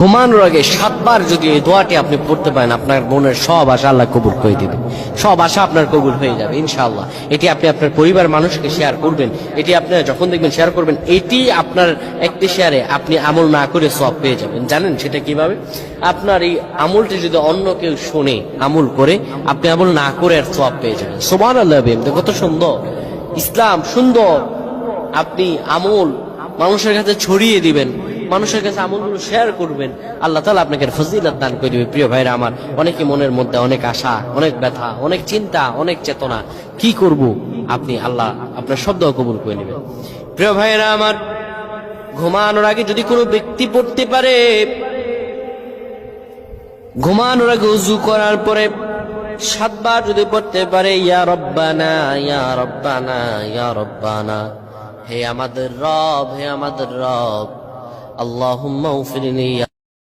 ঘুমানোর আগে 7 বার যদি এই দোয়াটি আপনি পড়তে পারেন, আপনার মনের সব আশা আল্লাহ কবুল করে দিবে। সব আশা আপনার কবুল হয়ে যাবে ইনশাআল্লাহ। এটি আপনি আপনার পরিবার মানুষকে শেয়ার করবেন। এটি আপনি যখন দেখবেন শেয়ার করবেন, এটি আপনার একটি শেয়ারে আপনি আমল না করে সওয়াব পেয়ে যাবেন। জানেন সেটা কিভাবে? আপনার এই আমলটি যদি অন্য কেউ শুনে আমল করে, আপনি আমল না করে আর সওয়াব পেয়ে যাবেন। সুবহানাল্লাহ। কত সুন্দর ইসলাম, সুন্দর। আপনি আমল মানুষের কাছে ছড়িয়ে দিবেন, মানুষের কাছে আমলগুলো শেয়ার করবেন, আল্লাহ তাআলা আপনাকে ফজিলত দান করে দিবে। প্রিয় ভাইরা আমার, অনেকে মনের মধ্যে অনেক আশা, অনেক ব্যথা, অনেক চিন্তা, অনেক চেতনা, কি করব, আপনি আল্লাহ আপনার শব্দ কবুল করে নেবেন। প্রিয় ভাইরা আমার, ঘুমানোর আগে যদি কোনো ব্যক্তি পড়তে পারে, ঘুমানোর আগে ওযু করার পরে 7 বার যদি পড়তে পারে, ইয়া রব্বানা ইয়া রব্বানা ইয়া রব্বানা, হে আমাদের রব, হে আমাদের রব, আল্লাহুম্মা উগফিরলি।